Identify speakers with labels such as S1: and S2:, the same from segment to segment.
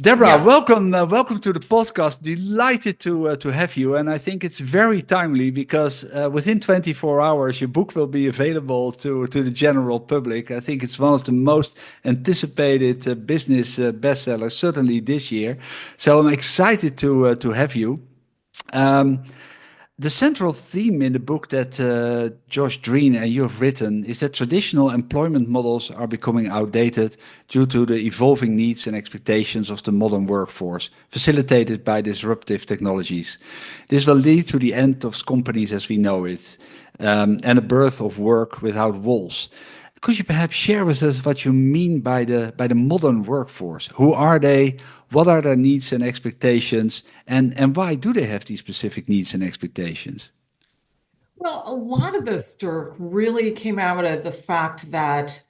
S1: Deborah,
S2: Yes.
S1: welcome to the podcast. Delighted to have you, and I think it's very timely because within 24 hours your book will be available to the general public. I think it's one of the most anticipated business bestsellers, certainly this year. So I'm excited to have you. Um, the central theme in the book that Josh Drean and you have written is that traditional employment models are becoming outdated due to the evolving needs and expectations of the modern workforce, facilitated by disruptive technologies. This will lead to the end of companies as we know it, and a birth of work without walls. Could you perhaps share with us what you mean by the modern workforce? Who are they? What are their needs and expectations? And why do they have these specific needs and expectations?
S2: Well, a lot of this, Dirk, really came out of the fact that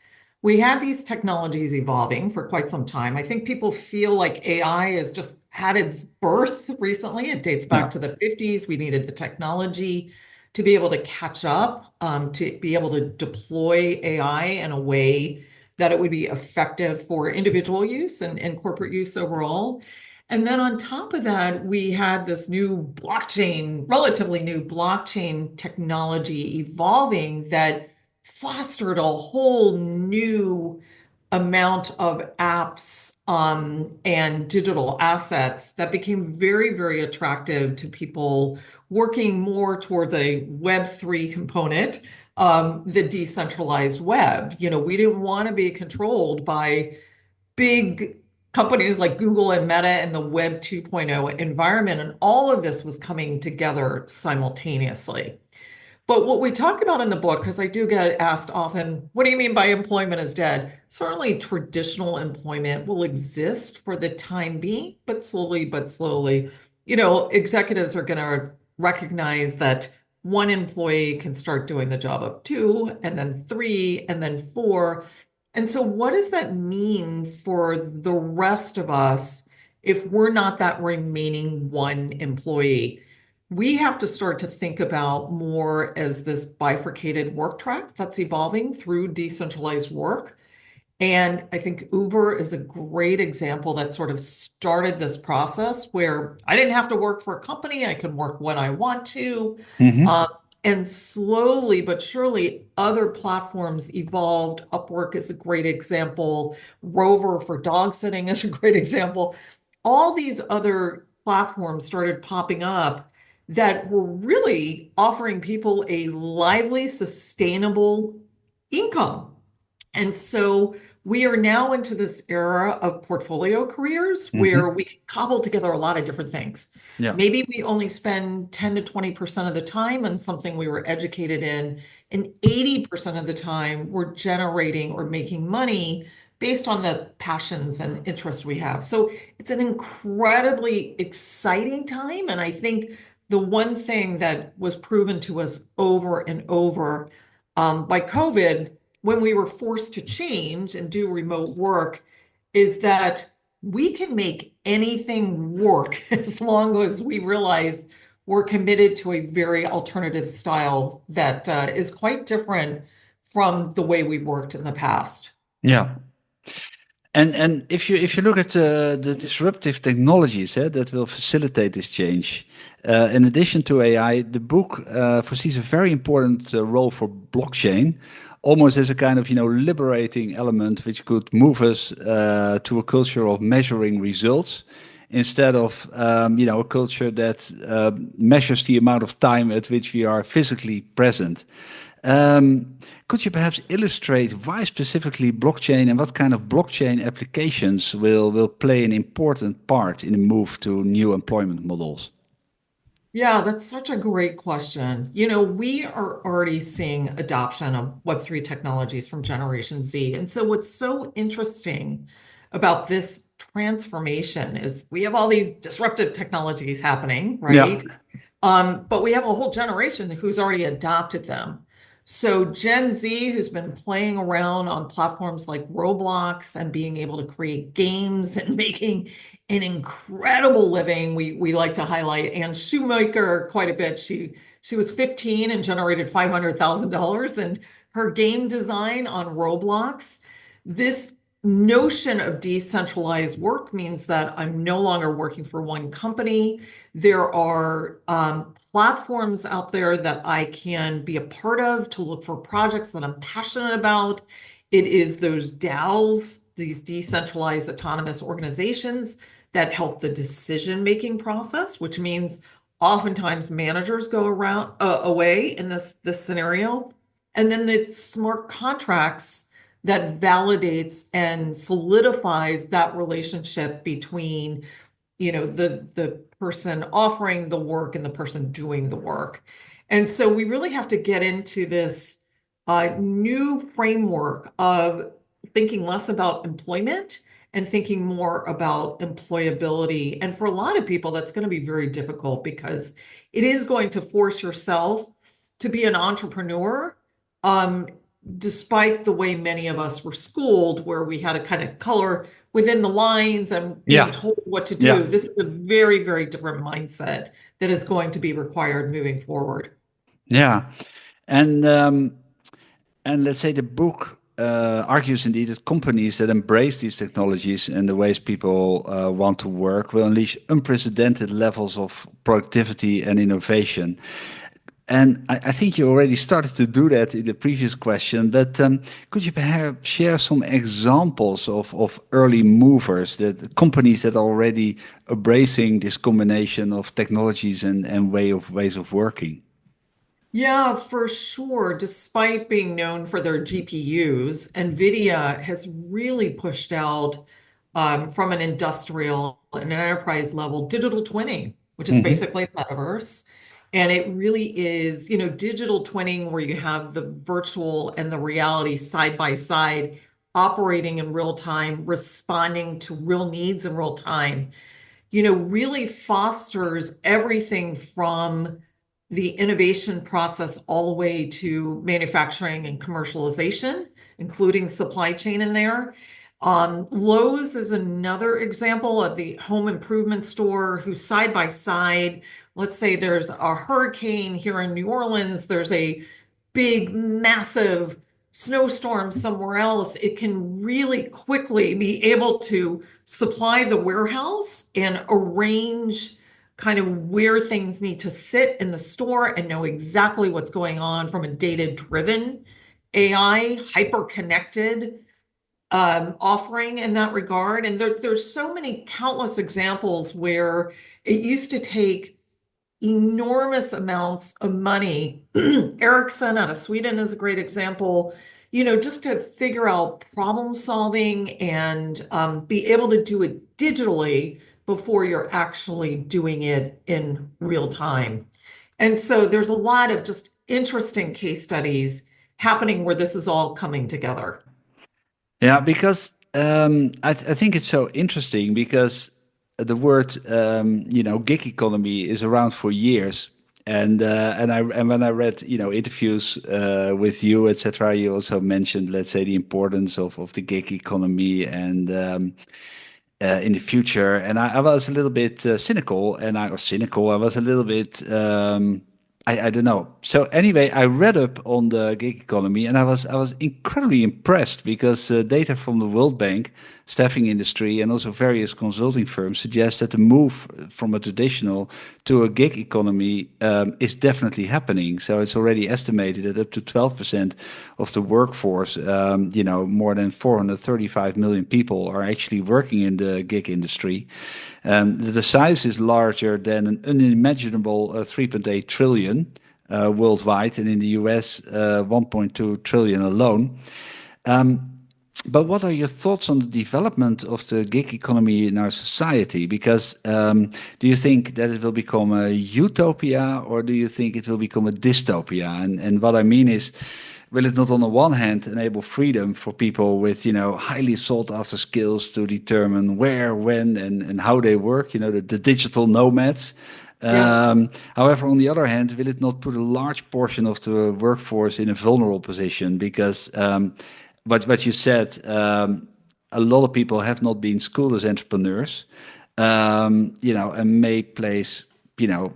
S2: we had these technologies evolving for quite some time. I think people feel like AI has just had its birth recently. It dates
S1: Yeah.
S2: back to the 50s. We needed the technology to be able to catch up, to be able to deploy AI in a way that it would be effective for individual use and corporate use overall. And then on top of that, we had this new blockchain, relatively new blockchain technology evolving that fostered a whole new amount of apps and digital assets that became very, very attractive to people working more towards a Web3 component, the decentralized web. We didn't want to be controlled by big companies like Google and Meta and the Web 2.0 environment. And all of this was coming together simultaneously. But what we talk about in the book, because I do get asked often, what do you mean by employment is dead? Certainly, traditional employment will exist for the time being, but slowly, executives are going to recognize that one employee can start doing the job of two, and then three, and then four. And so, what does that mean for the rest of us if we're not that remaining one employee? We have to start to think about more as this bifurcated work track that's evolving through decentralized work. And I think Uber is a great example that sort of started this process where I didn't have to work for a company. I could work when I want to.
S1: Hmm.
S2: Um, and slowly but surely, other platforms evolved. Upwork is a great example. Rover for dog sitting is a great example. All these other platforms started popping up that were really offering people a lively, sustainable income. And so we are now into this era of portfolio careers where
S1: Hmm.
S2: we can cobble together a lot of different things.
S1: Yeah.
S2: Maybe we only spend 10 to 20% of the time on something we were educated in, and 80% of the time we're generating or making money based on the passions and interests we have. So it's an incredibly exciting time. And I think the one thing that was proven to us over and over by COVID when we were forced to change and do remote work is that we can make anything work as long as we realize we're committed to a very alternative style that is quite different from the way we worked in the past.
S1: Yeah. And if you look at the disruptive technologies that will facilitate this change, in addition to AI, the book foresees a very important role for blockchain, almost as a kind of liberating element which could move us to a culture of measuring results instead of a culture that measures the amount of time at which we are physically present. Could you perhaps illustrate why specifically blockchain and what kind of blockchain applications will play an important part in the move to new employment models?
S2: Yeah, that's such a great question. We are already seeing adoption of Web3 technologies from Generation Z. And so, what's so interesting about this transformation is we have all these disruptive technologies happening,
S1: Yeah.
S2: right? But we have a whole generation who's already adopted them. So Gen Z, who's been playing around on platforms like Roblox and being able to create games and making an incredible living. We like to highlight Anne Shoemaker quite a bit. She was 15 and generated $500,000 in her game design on Roblox. This notion of decentralized work means that I'm no longer working for one company. There are platforms out there that I can be a part of to look for projects that I'm passionate about. It is those DAOs, these decentralized autonomous organizations that help the decision-making process, which means oftentimes managers go around away in this scenario. And then it's smart contracts that validates and solidifies that relationship between, the person offering the work and the person doing the work. And so we really have to get into this new framework of thinking less about employment and thinking more about employability. And for a lot of people, that's going to be very difficult because it is going to force yourself to be an entrepreneur. Um, Despite the way many of us were schooled, where we had to kind of color within the lines and being
S1: Yeah,
S2: told what to do,
S1: yeah,
S2: this is a very, very different mindset that is going to be required moving forward.
S1: yeah. And let's say the book argues indeed that companies that embrace these technologies and the ways people want to work will unleash unprecedented levels of productivity and innovation. And I think you already started to do that in the previous question, but could you perhaps share some examples of early movers, that companies that are already embracing this combination of technologies and ways of working?
S2: Yeah, for sure. Despite being known for their GPUs, NVIDIA has really pushed out from an industrial and an enterprise level digital twinning, which is
S1: Hmm.
S2: basically the metaverse. And it really is, digital twinning where you have the virtual and the reality side by side, operating in real time, responding to real needs in real time, really fosters everything from the innovation process all the way to manufacturing and commercialization, including supply chain in there. Lowe's is another example of the home improvement store who side by side, let's say there's a hurricane here in New Orleans, there's a big, massive snowstorm somewhere else, it can really quickly be able to supply the warehouse and arrange kind of where things need to sit in the store and know exactly what's going on from a data-driven AI, hyper-connected offering in that regard. And there's so many countless examples where it used to take enormous amounts of money. Ericsson out of Sweden is a great example, just to figure out problem solving and be able to do it digitally before you're actually doing it in real time. And so there's a lot of just interesting case studies happening where this is all coming together.
S1: Yeah, because I think it's so interesting because the word gig economy is around for years, and when I read interviews with you, etc., you also mentioned, let's say, the importance of the gig economy and in the future. And I was a little bit cynical, and I was cynical. I was a little bit, I don't know. So anyway, I read up on the gig economy, and I was incredibly impressed because data from the World Bank, staffing industry, and also various consulting firms suggest that the move from a traditional to a gig economy is definitely happening. So it's already estimated that up to 12% of the workforce, more than 435 million people are actually working in the gig industry. The size is larger than an unimaginable 3.8 trillion worldwide, and in the US, 1.2 trillion alone. But what are your thoughts on the development of the gig economy in our society? Because do you think that it will become a utopia, or do you think it will become a dystopia? And what I mean is, will it not on the one hand enable freedom for people with, highly sought after skills to determine where, when, and how they work, the digital nomads?
S2: Yes.
S1: However, on the other hand, will it not put a large portion of the workforce in a vulnerable position? Because what you said, a lot of people have not been schooled as entrepreneurs, and may place, a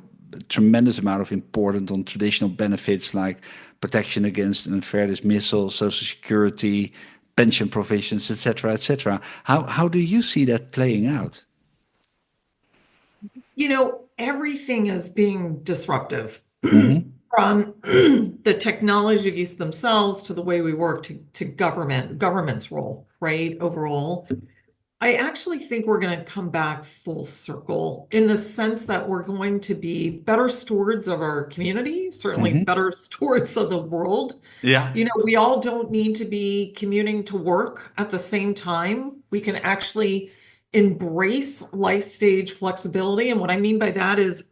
S1: tremendous amount of importance on traditional benefits like protection against unfair dismissal, social security, pension provisions, etc., etc. How do you see that playing out?
S2: Everything is being disruptive
S1: Hmm.
S2: from the technologies themselves to the way we work to government's role, right? Overall. I actually think we're going to come back full circle in the sense that we're going to be better stewards of our community, certainly
S1: Hmm.
S2: better stewards of the world.
S1: Yeah.
S2: We all don't need to be commuting to work at the same time. We can actually embrace life stage flexibility. And what I mean by that is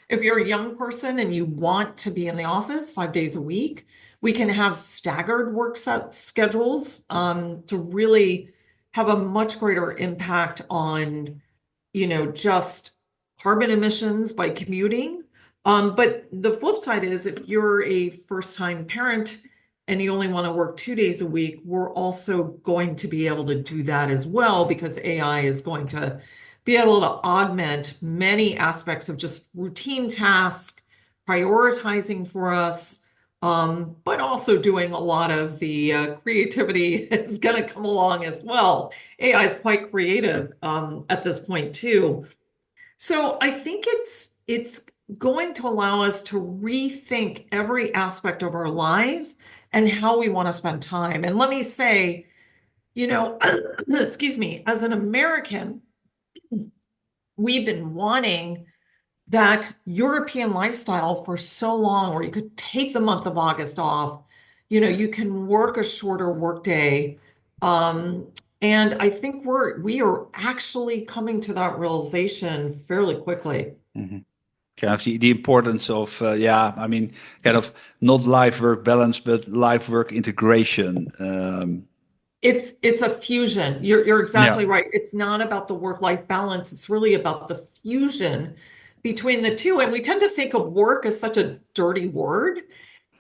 S2: if you're a young person and you want to be in the office 5 days a week, we can have staggered work schedules to really have a much greater impact on, just carbon emissions by commuting. But the flip side is if you're a first-time parent and you only want to work 2 days a week, we're also going to be able to do that as well because AI is going to be able to augment many aspects of just routine tasks, prioritizing for us, but also doing a lot of the creativity is going to come along as well. AI is quite creative at this point too. So I think it's going to allow us to rethink every aspect of our lives and how we want to spend time. And let me say, excuse me, as an American, we've been wanting that European lifestyle for so long where you could take the month of August off, you can work a shorter workday. And I think we are actually coming to that realization fairly quickly.
S1: Hmm. Kind of the importance of, yeah, I mean, kind of not life work balance, but life work integration.
S2: It's a fusion. You're
S1: Yeah.
S2: exactly right. It's not about the work-life balance. It's really about the fusion between the two. And we tend to think of work as such a dirty word.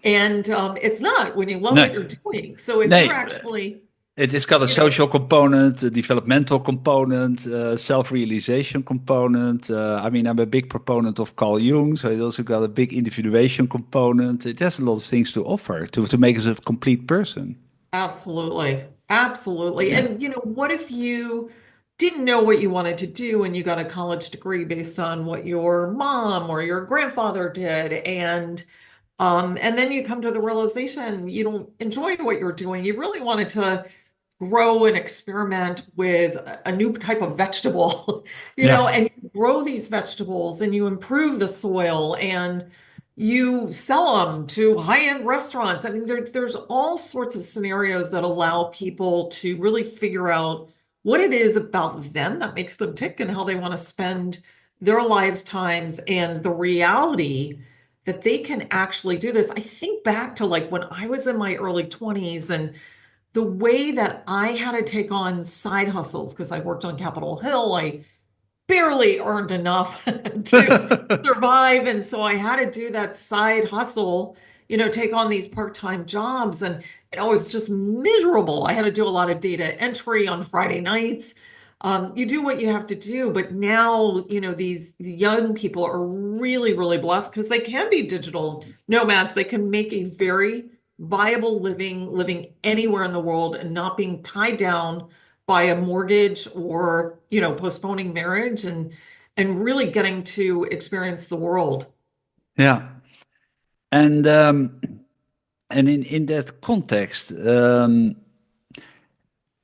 S2: And it's not when you love what you're
S1: Nee,
S2: doing. So if you're
S1: nee.
S2: actually,
S1: It's got a
S2: you know,
S1: social component, a developmental component, self-realization component. I mean, I'm a big proponent of Carl Jung, so it also got a big individuation component. It has a lot of things to offer to make us a complete person.
S2: absolutely, absolutely.
S1: Yeah.
S2: And what if you didn't know what you wanted to do and you got a college degree based on what your mom or your grandfather did, and then you come to the realization you don't enjoy what you're doing. You really wanted to grow and experiment with a new type of vegetable,
S1: Yeah.
S2: and you grow these vegetables and you improve the soil and you sell them to high-end restaurants. I mean, there's all sorts of scenarios that allow people to really figure out what it is about them that makes them tick and how they want to spend their lifetimes and the reality that they can actually do this. I think back to like when I was in my early 20s and the way that I had to take on side hustles because I worked on Capitol Hill. I barely earned enough to survive. And so I had to do that side hustle, take on these part-time jobs. And it was just miserable. I had to do a lot of data entry on Friday nights. You do what you have to do, but now, these young people are really, really blessed because they can be digital nomads. They can make a very viable living anywhere in the world and not being tied down by a mortgage or, postponing marriage and really getting to experience the world.
S1: Yeah. And in that context,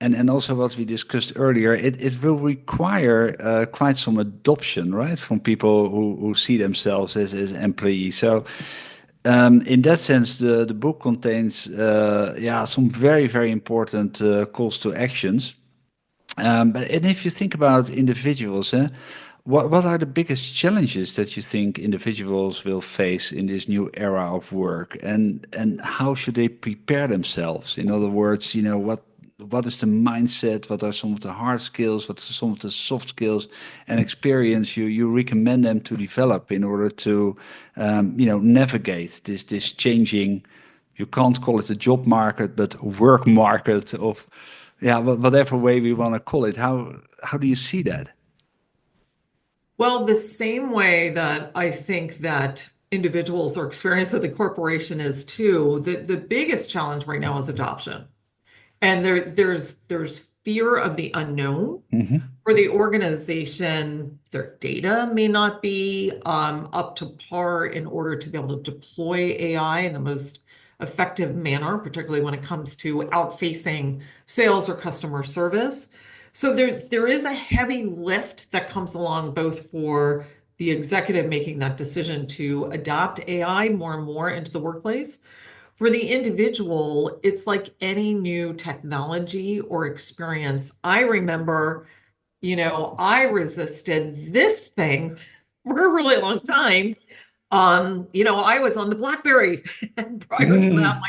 S1: and also what we discussed earlier, it will require quite some adoption, right, from people who see themselves as employees. So in that sense, the book contains yeah, some very, very important calls to actions. But and if you think about individuals, what are the biggest challenges that you think individuals will face in this new era of work, and how should they prepare themselves? In other words, what is the mindset? What are some of the hard skills? What are some of the soft skills and experience you recommend them to develop in order to navigate this changing, you can't call it a job market, but work market of, yeah, whatever way we want to call it. How do you see that?
S2: Well, the same way that I think that individuals or experience that the corporation is too. The biggest challenge right now is adoption. And there's fear of the unknown.
S1: Hmm.
S2: For the organization, their data may not be up to par in order to be able to deploy AI in the most effective manner, particularly when it comes to outfacing sales or customer service. So there is a heavy lift that comes along both for the executive making that decision to adopt AI more and more into the workplace. For the individual, it's like any new technology or experience. I remember, I resisted this thing for a really long time. I was on the BlackBerry, and prior to that,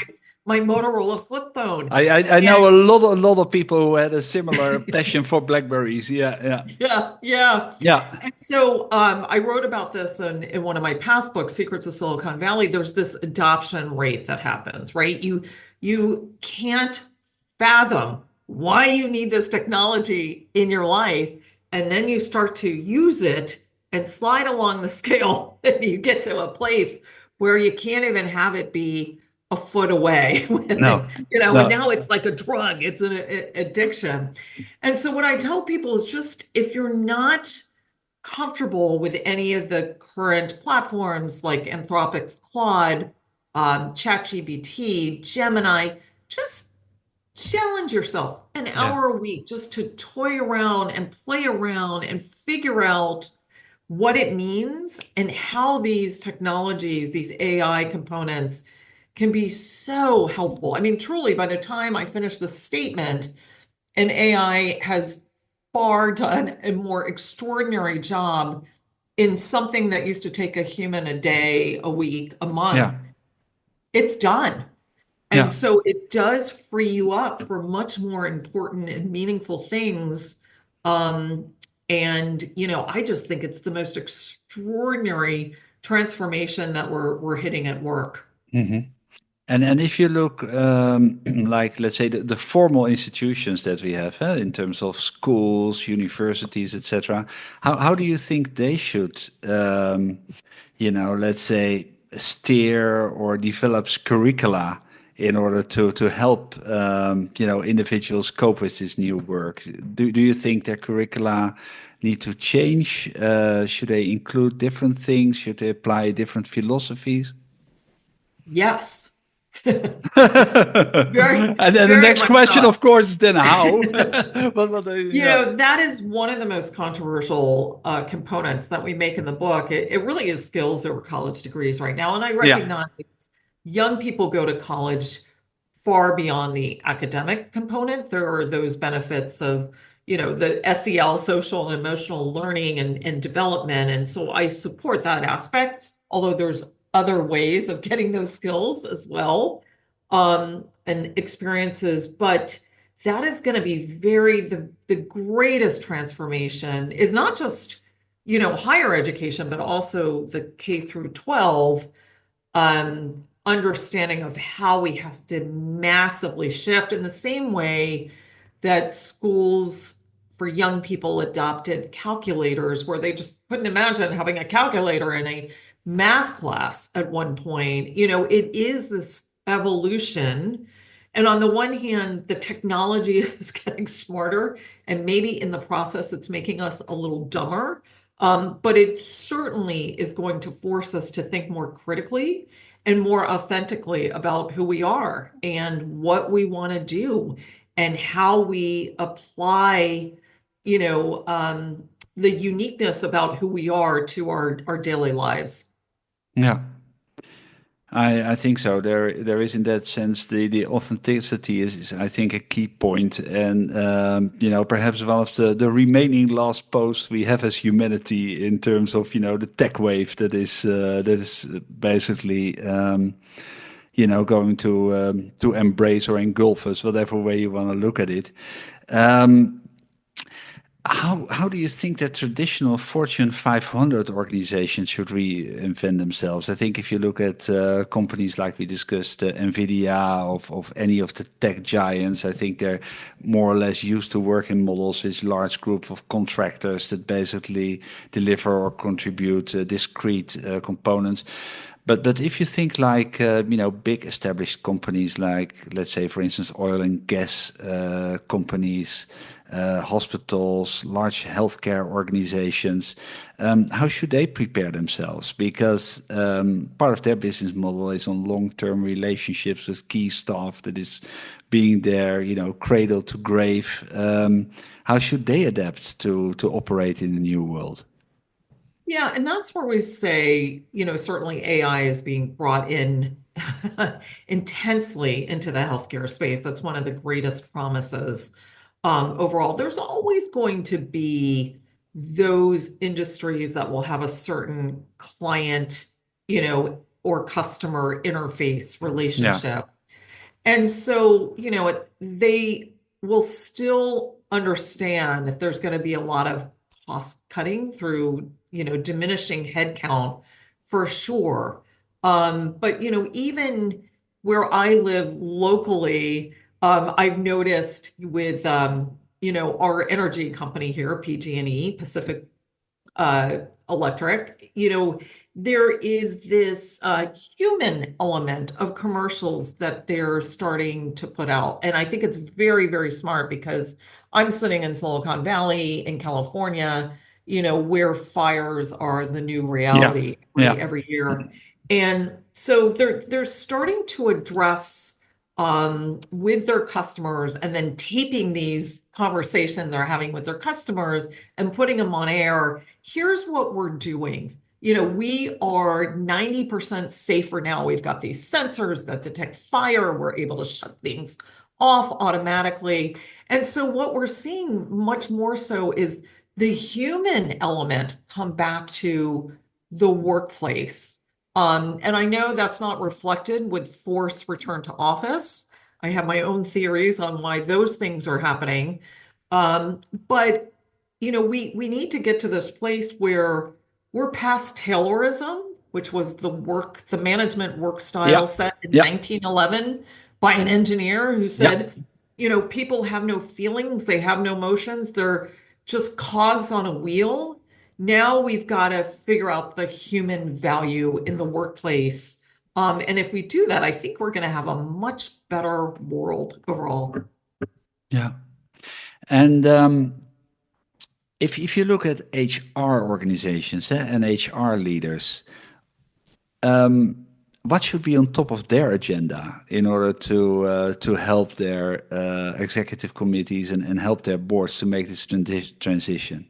S2: my Motorola flip phone.
S1: I
S2: And
S1: know a lot of people who had a similar passion for blackberries. Yeah, yeah,
S2: yeah, yeah.
S1: yeah,
S2: And so I wrote about this in one of my past books, Secrets of Silicon Valley. There's this adoption rate that happens, right? You can't fathom why you need this technology in your life, and then you start to use it and slide along the scale, and you get to a place where you can't even have it be a foot away.
S1: no,
S2: And
S1: no,
S2: now it's like a drug, it's an addiction. And so what I tell people is just if you're not comfortable with any of the current platforms like Anthropic's Claude, ChatGPT, Gemini, just challenge yourself an
S1: yeah,
S2: hour a week just to toy around and play around and figure out what it means and how these technologies, these AI components, can be so helpful. I mean, truly, by the time I finish the statement, and AI has far done a more extraordinary job in something that used to take a human a day, a week, a month.
S1: yeah,
S2: It's done. And
S1: yeah.
S2: so it does free you up for much more important and meaningful things. Um, and I just think it's the most extraordinary transformation that we're hitting at work.
S1: Hmm. And if you look, like let's say the formal institutions that we have, in terms of schools, universities, etc., how do you think they should, let's say, steer or develop curricula in order to help, individuals cope with this new work? Do you think their curricula need to change? Should they include different things? Should they apply different philosophies?
S2: Yes. Very,
S1: And then the
S2: very
S1: next
S2: much
S1: question,
S2: so.
S1: of course, is then how? Yeah,
S2: That is one of the most controversial components that we make in the book. It really is skills over college degrees right now. And I
S1: yeah,
S2: recognize young people go to college far beyond the academic component. There are those benefits of, the SEL, social and emotional learning and development. And so I support that aspect, although there's other ways of getting those skills as well, and experiences. But that is going to be the greatest transformation is not just, higher education, but also the K through 12 understanding of how we have to massively shift in the same way that schools for young people adopted calculators, where they just couldn't imagine having a calculator in a math class at one point. It is this evolution. And on the one hand, the technology is getting smarter, and maybe in the process, it's making us a little dumber. But it certainly is going to force us to think more critically and more authentically about who we are and what we want to do and how we apply, the uniqueness about who we are to our daily lives.
S1: yeah. I think so. There is in that sense the authenticity is I think a key point, and perhaps one of the remaining last posts we have as humanity in terms of the tech wave that is basically going to embrace or engulf us, whatever way you want to look at it. Um, how do you think that traditional Fortune 500 organizations should reinvent themselves? I think if you look at companies like we discussed, NVIDIA, of any of the tech giants, I think they're more or less used to working models with large group of contractors that basically deliver or contribute discrete components. But if you think like big established companies like, let's say for instance oil and gas companies, hospitals, large healthcare organizations, how should they prepare themselves? Because part of their business model is on long-term relationships with key staff that is being there, cradle to grave. How should they adapt to operate in the new world?
S2: Yeah, and that's where we say, certainly AI is being brought in intensely into the healthcare space. That's one of the greatest promises overall. There's always going to be those industries that will have a certain client, or customer interface
S1: Yeah.
S2: relationship. And so, they will still understand that there's going to be a lot of cost cutting through, diminishing headcount for sure. But, even where I live locally, I've noticed with, our energy company here, PG&E, Pacific electric, there is this human element of commercials that they're starting to put out. And I think it's very, very smart because I'm sitting in Silicon Valley in California, where fires are the new
S1: Yeah.
S2: reality
S1: Yeah.
S2: every year. And so they're starting to address with their customers and then taping these conversations they're having with their customers and putting them on air. Here's what we're doing. We are 90% safer now. We've got these sensors that detect fire. We're able to shut things off automatically. And so what we're seeing much more so is the human element come back to the workplace. And I know that's not reflected with forced return to office. I have my own theories on why those things are happening. But we need to get to this place where we're past Taylorism, which was the management work style
S1: Yeah.
S2: set in
S1: Yeah.
S2: 1911 by an engineer who
S1: Yeah.
S2: said, people have no feelings, they have no emotions, they're just cogs on a wheel. Now we've got to figure out the human value in the workplace. And if we do that, I think we're going to have a much better world overall.
S1: Yeah. And if you look at HR organizations and HR leaders, what should be on top of their agenda in order to help their executive committees and help their boards to make this transition?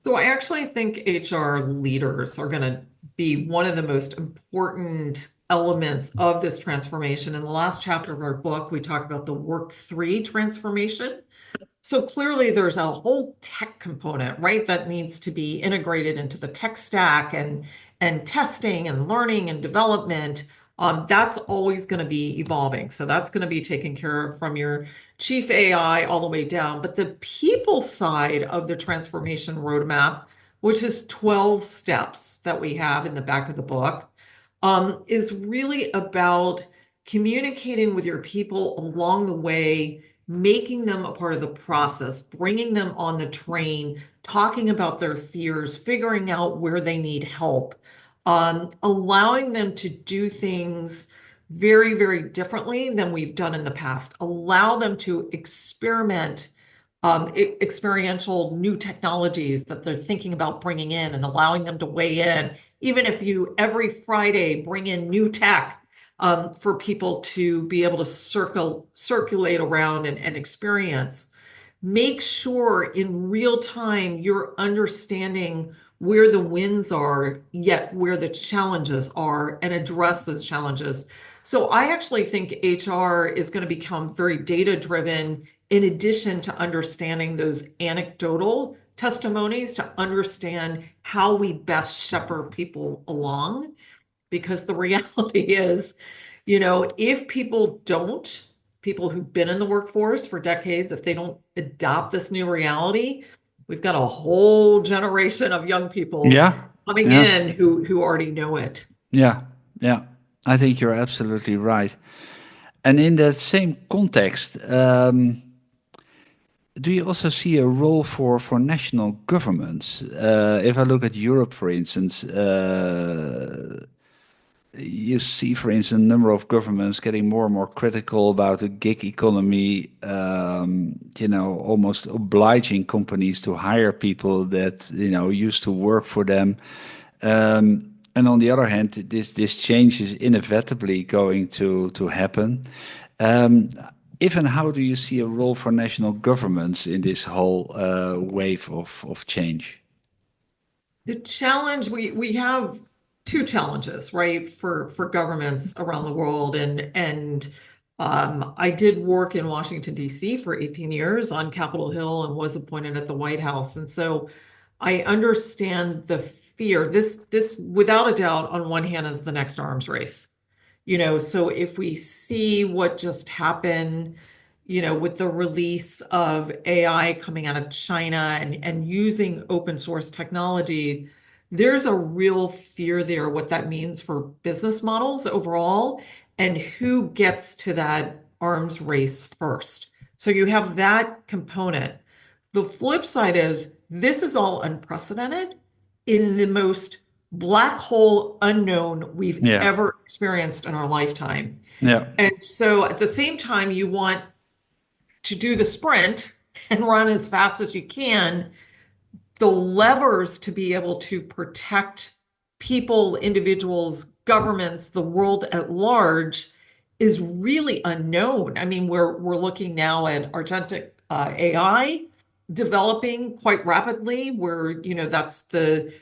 S2: So I actually think HR leaders are going to be one of the most important elements of this transformation. In the last chapter of our book, we talk about the work three transformation. So clearly there's a whole tech component, right, that needs to be integrated into the tech stack and testing and learning and development. That's always going to be evolving. So that's going to be taken care of from your chief AI all the way down. But the people side of the transformation roadmap, which is 12 steps that we have in the back of the book, is really about communicating with your people along the way, making them a part of the process, bringing them on the train, talking about their fears, figuring out where they need help, allowing them to do things very, very differently than we've done in the past. Allow them to experiment experiential new technologies that they're thinking about bringing in and allowing them to weigh in. Even if you every Friday bring in new tech for people to be able to circulate around and experience. Make sure in real time you're understanding where the wins are, yet where the challenges are, and address those challenges. So I actually think HR is going to become very data driven in addition to understanding those anecdotal testimonies to understand how we best shepherd people along. Because the reality is, if people who've been in the workforce for decades, if they don't adopt this new reality, we've got a whole generation of young people
S1: Yeah.
S2: coming
S1: Yeah.
S2: in who already know it.
S1: Yeah. Yeah. I think you're absolutely right. And in that same context, do you also see a role for national governments? If I look at Europe, for instance, you see, for instance, a number of governments getting more and more critical about the gig economy, almost obliging companies to hire people that, used to work for them. And on the other hand, this change is inevitably going to happen. Um, if and how do you see a role for national governments in this whole wave of change?
S2: The challenge we have two challenges, right, for governments around the world, and I did work in Washington, D.C. for 18 years on Capitol Hill and was appointed at the White House. And so I understand the fear. This without a doubt, on one hand, is the next arms race. So if we see what just happened, with the release of AI coming out of China and using open source technology, there's a real fear there, what that means for business models overall and who gets to that arms race first. So you have that component. The flip side is this is all unprecedented in the most black hole unknown we've
S1: Yeah,
S2: ever experienced in our lifetime.
S1: yeah,
S2: And so at the same time, you want to do the sprint and run as fast as you can, the levers to be able to protect people, individuals, governments, the world at large is really unknown. I mean, we're looking now at agentic AI developing quite rapidly, where that's the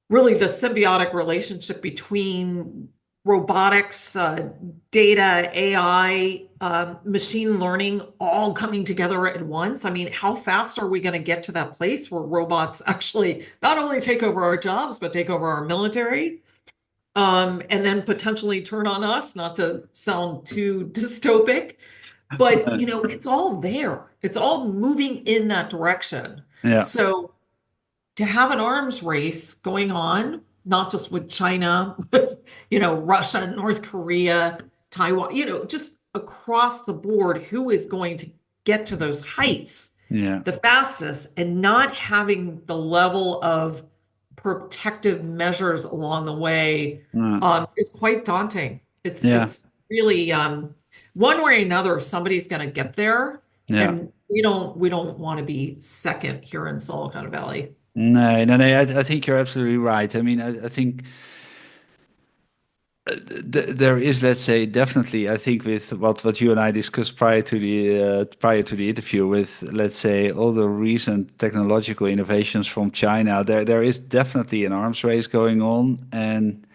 S2: really the symbiotic relationship between robotics, data, AI, machine learning, all coming together at once. I mean, how fast are we going to get to that place where robots actually not only take over our jobs, but take over our military, and then potentially turn on us, not to sound too dystopic, but it's all there. It's all moving in that direction.
S1: yeah,
S2: So to have an arms race going on, not just with China, with, Russia, North Korea, Taiwan, just across the board, who is going to get to those heights
S1: yeah,
S2: the fastest and not having the level of protective measures along the way
S1: yeah,
S2: is quite daunting. It's
S1: yeah,
S2: it's really one way or another, somebody's going to get there,
S1: yeah.
S2: and we don't want to be second here in Silicon Valley.
S1: No, no, no. I think you're absolutely right. I mean, I think there is, let's say, definitely. I think with what you and I discussed prior to the interview, with let's say all the recent technological innovations from China, there is definitely an arms race going on, and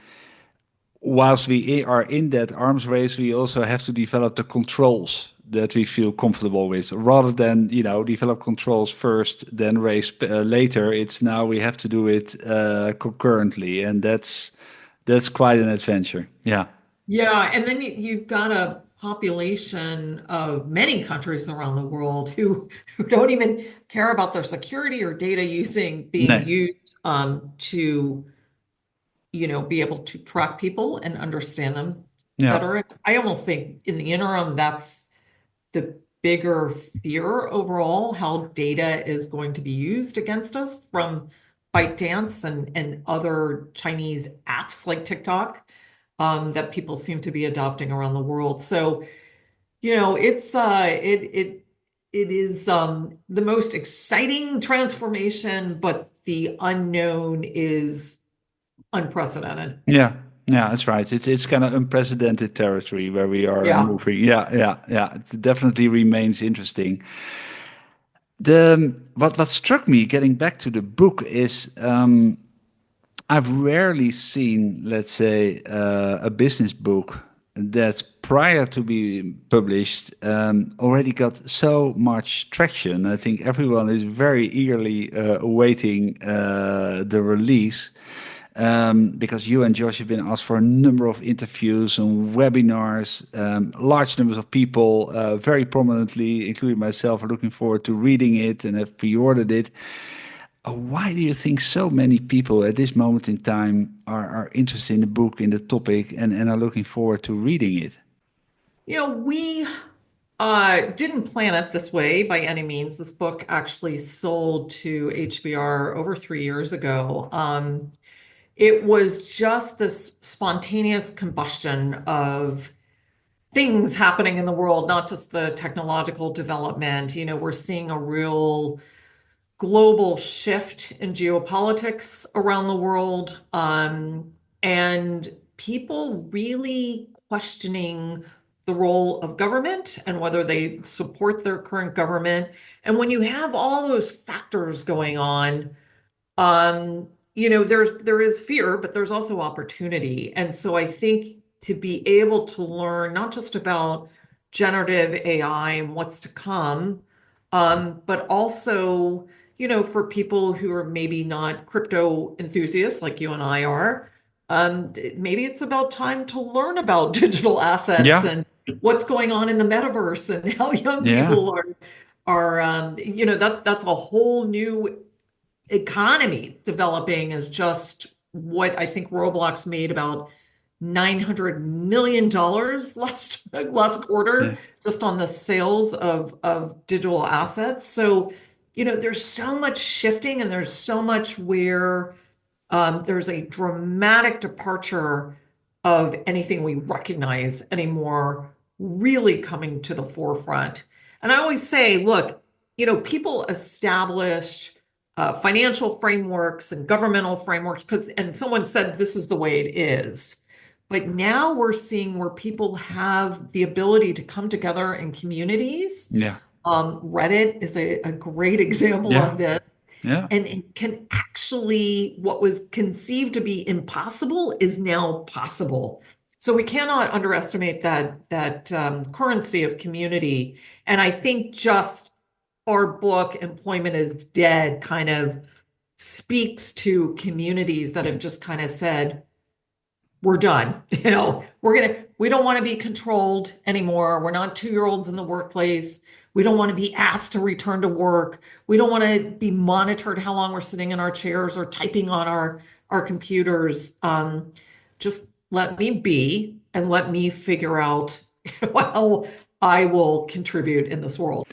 S1: whilst we are in that arms race, we also have to develop the controls that we feel comfortable with, rather than develop controls first, then race later. It's now we have to do it concurrently, and that's quite an adventure. Yeah,
S2: Yeah, and then you've got a population of many countries around the world who don't even care about their security or data using being
S1: no,
S2: used to be able to track people and understand them
S1: yeah,
S2: better. I almost think in the interim, that's the bigger fear overall, how data is going to be used against us from ByteDance and other Chinese apps like TikTok, that people seem to be adopting around the world. So, it's it is the most exciting transformation, but the unknown is unprecedented.
S1: yeah, yeah. That's right. It's kind of unprecedented territory where we are
S2: Yeah.
S1: moving. Yeah, yeah, yeah. It definitely remains interesting. What struck me getting back to the book is I've rarely seen, let's say, a business book that prior to being published already got so much traction. I think everyone is very eagerly awaiting the release. Because you and Josh have been asked for a number of interviews and webinars. Large numbers of people, very prominently, including myself, are looking forward to reading it and have pre-ordered it. Why do you think so many people at this moment in time are interested in the book, in the topic, and are looking forward to reading it?
S2: We didn't plan it this way by any means. This book actually sold to HBR over 3 years ago. it was just this spontaneous combustion of things happening in the world, not just the technological development. We're seeing a real global shift in geopolitics around the world, and people really questioning the role of government and whether they support their current government. And when you have all those factors going on, there is fear, but there's also opportunity. And so I think to be able to learn not just about generative AI and what's to come, but also, for people who are maybe not crypto enthusiasts like you and I are, maybe it's about time to learn about digital assets
S1: Yeah,
S2: and what's going on in the metaverse and how young
S1: yeah,
S2: people that's a whole new economy developing. Is just what I think Roblox made about $900 million last quarter
S1: yeah,
S2: just on the sales of digital assets. So, there's so much shifting and there's so much where there's a dramatic departure of anything we recognize anymore really coming to the forefront. And I always say, look, people established financial frameworks and governmental frameworks and someone said this is the way it is. But now we're seeing where people have the ability to come together in communities.
S1: yeah,
S2: Reddit is a great example
S1: yeah,
S2: of this,
S1: yeah,
S2: and it can actually, what was conceived to be impossible is now possible. So we cannot underestimate that currency of community. And I think just our book, Employment is Dead, kind of speaks to communities that have just kind of said, we're done. We don't want to be controlled anymore. We're not 2-year-olds in the workplace. We don't want to be asked to return to work. We don't want to be monitored how long we're sitting in our chairs or typing on our computers. Just let me be and let me figure out how I will contribute in this world.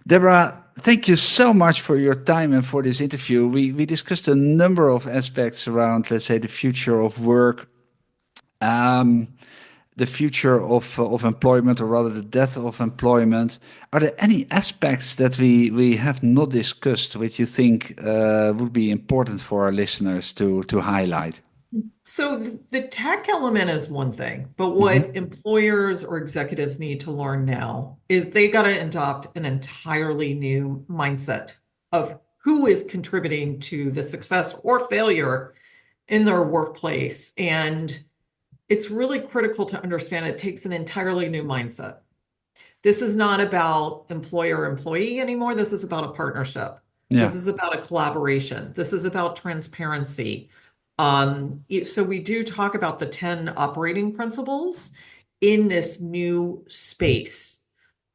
S1: Deborah, thank you so much for your time and for this interview. We discussed a number of aspects around, let's say, the future of work, um, the future of employment, or rather the death of employment. Are there any aspects that we have not discussed which you think would be important for our listeners to highlight?
S2: So the tech element is one thing, but what
S1: Hmm.
S2: employers or executives need to learn now is they got to adopt an entirely new mindset of who is contributing to the success or failure in their workplace. And it's really critical to understand it takes an entirely new mindset. This is not about employer-employee anymore. This is about a partnership. This
S1: Yeah,
S2: is about a collaboration. This is about transparency. So we do talk about the 10 operating principles in this new space.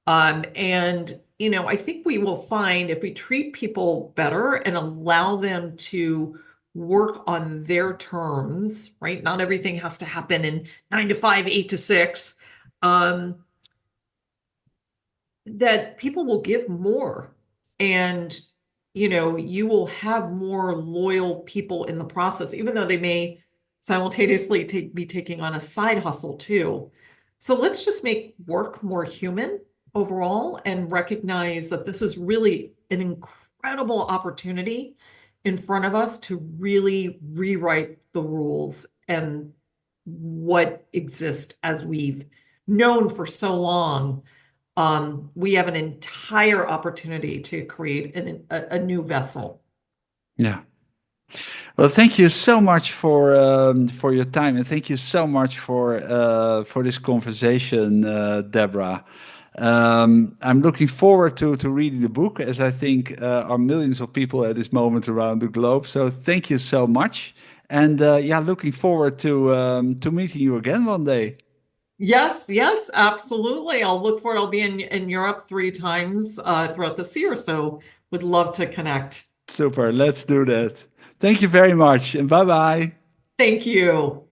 S2: And I think we will find if we treat people better and allow them to work on their terms, right? Not everything has to happen in 9 to 5, 8 to 6. Um, that people will give more, and you will have more loyal people in the process, even though they may simultaneously be taking on a side hustle too. So let's just make work more human overall and recognize that this is really an incredible opportunity in front of us to really rewrite the rules and what exist as we've known for so long. We have an entire opportunity to create a new vessel.
S1: yeah. Well, thank you so much for your time, and thank you so much for this conversation, Deborah. I'm looking forward to reading the book, as I think are millions of people at this moment around the globe. So thank you so much, and yeah, looking forward to meeting you again one day.
S2: Yes, yes, absolutely. I'll look for it. I'll be in Europe 3 times throughout this year, so would love to connect.
S1: Super, let's do that. Thank you very much, and bye bye.
S2: Thank you.